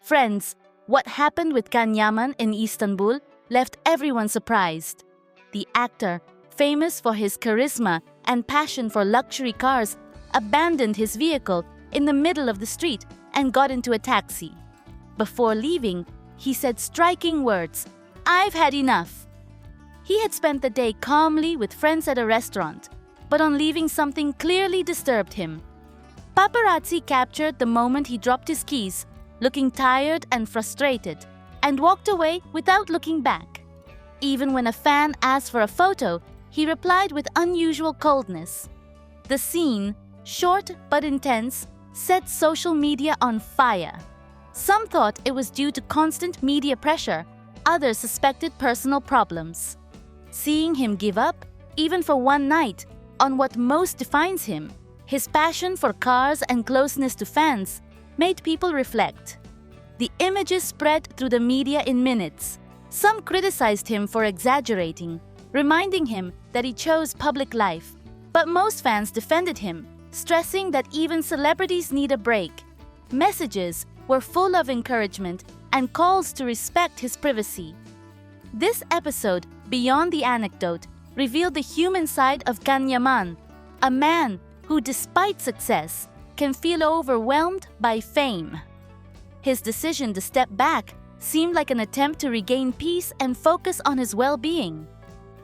Friends, what happened with Yaman in Istanbul left everyone surprised. The actor, famous for his charisma and passion for luxury cars, abandoned his vehicle in the middle of the street and got into a taxi. Before leaving, he said striking words, "I've had enough." He had spent the day calmly with friends at a restaurant, but on leaving, something clearly disturbed him. Paparazzi captured the moment he dropped his keys, looking tired and frustrated, and walked away without looking back. Even when a fan asked for a photo, he replied with unusual coldness. The scene, short but intense, set social media on fire. Some thought it was due to constant media pressure, others suspected personal problems. Seeing him give up, even for one night, on what most defines him, his passion for cars and closeness to fans, made people reflect. The images spread through the media in minutes. Some criticized him for exaggerating, reminding him that he chose public life. But most fans defended him, stressing that even celebrities need a break. Messages were full of encouragement and calls to respect his privacy. This episode, Beyond the Anecdote, revealed the human side of Yaman, a man who, despite success, can feel overwhelmed by fame. His decision to step back seemed like an attempt to regain peace and focus on his well-being.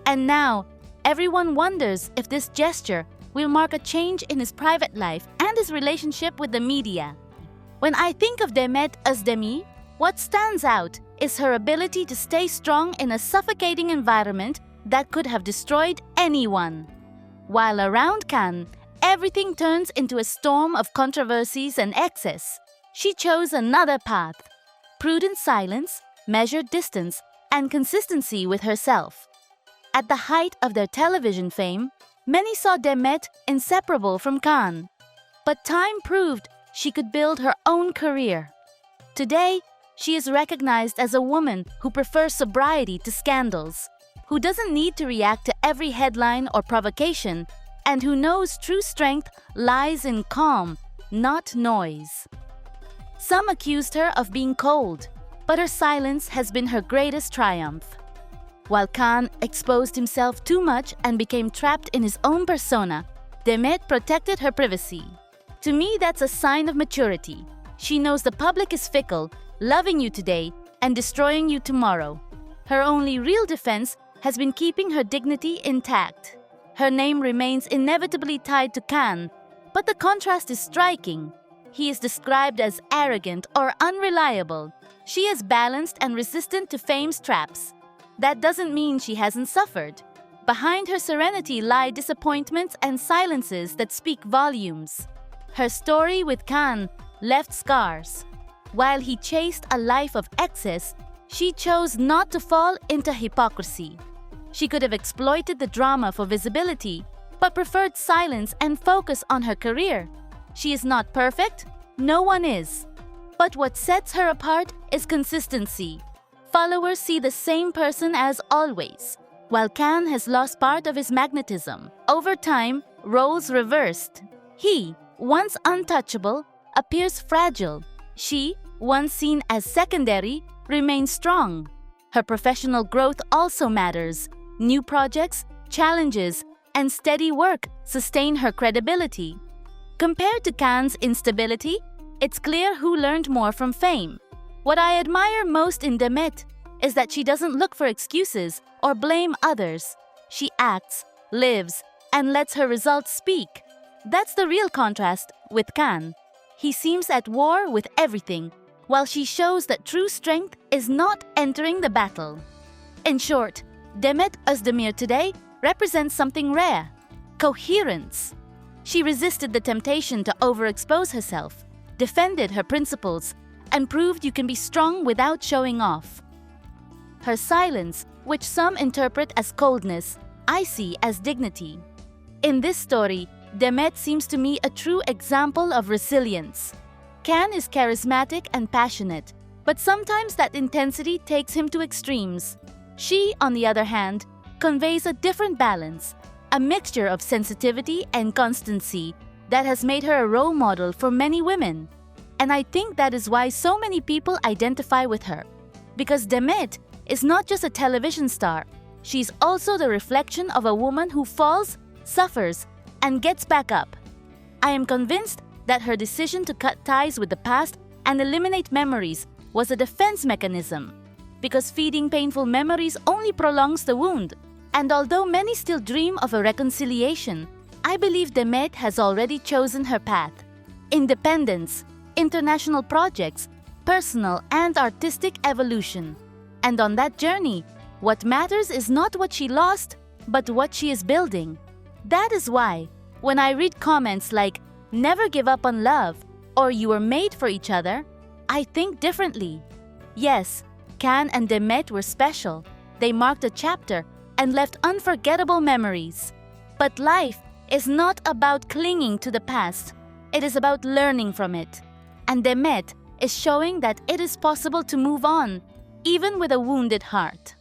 And now, everyone wonders if this gesture will mark a change in his private life and his relationship with the media. When I think of Demet Özdemir, what stands out is her ability to stay strong in a suffocating environment that could have destroyed anyone. While around Can, everything turns into a storm of controversies and excess. She chose another path: prudent silence, measured distance, and consistency with herself. At the height of their television fame, many saw Demet inseparable from Can. But time proved she could build her own career. Today, she is recognized as a woman who prefers sobriety to scandals, who doesn't need to react to every headline or provocation, and who knows true strength lies in calm, not noise. Some accused her of being cold, but her silence has been her greatest triumph. While Can exposed himself too much and became trapped in his own persona, Demet protected her privacy. To me, that's a sign of maturity. She knows the public is fickle, loving you today and destroying you tomorrow. Her only real defense has been keeping her dignity intact. Her name remains inevitably tied to Can, but the contrast is striking. He is described as arrogant or unreliable. She is balanced and resistant to fame's traps. That doesn't mean she hasn't suffered. Behind her serenity lie disappointments and silences that speak volumes. Her story with Can left scars. While he chased a life of excess, she chose not to fall into hypocrisy. She could have exploited the drama for visibility, but preferred silence and focus on her career. She is not perfect, no one is. But what sets her apart is consistency. Followers see the same person as always, while Can has lost part of his magnetism. Over time, roles reversed. He, once untouchable, appears fragile. She, once seen as secondary, remains strong. Her professional growth also matters. New projects, challenges, and steady work sustain her credibility. Compared to Can's instability, it's clear who learned more from fame. What I admire most in Demet is that she doesn't look for excuses or blame others. She acts, lives, and lets her results speak. That's the real contrast with Can. He seems at war with everything, while she shows that true strength is not entering the battle. In short, Demet Özdemir today represents something rare: coherence. She resisted the temptation to overexpose herself, defended her principles, and proved you can be strong without showing off. Her silence, which some interpret as coldness, I see as dignity. In this story, Demet seems to me a true example of resilience. Can is charismatic and passionate, but sometimes that intensity takes him to extremes. She, on the other hand, conveys a different balance, a mixture of sensitivity and constancy that has made her a role model for many women. And I think that is why so many people identify with her. Because Demet is not just a television star, she's also the reflection of a woman who falls, suffers, and gets back up. I am convinced that her decision to cut ties with the past and eliminate memories was a defense mechanism, because feeding painful memories only prolongs the wound. And although many still dream of a reconciliation, I believe Demet has already chosen her path. Independence, international projects, personal and artistic evolution. And on that journey, what matters is not what she lost, but what she is building. That is why, when I read comments like, "Never give up on love," or "You were made for each other," I think differently. Yes, Can and Demet were special. They marked a chapter and left unforgettable memories. But life is not about clinging to the past. It is about learning from it. And Demet is showing that it is possible to move on, even with a wounded heart.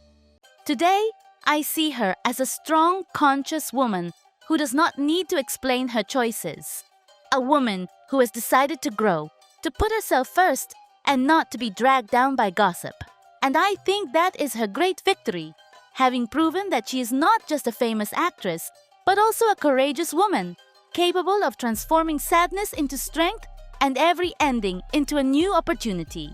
Today, I see her as a strong, conscious woman who does not need to explain her choices. A woman who has decided to grow, to put herself first, and not to be dragged down by gossip. And I think that is her great victory, having proven that she is not just a famous actress, but also a courageous woman, capable of transforming sadness into strength and every ending into a new opportunity.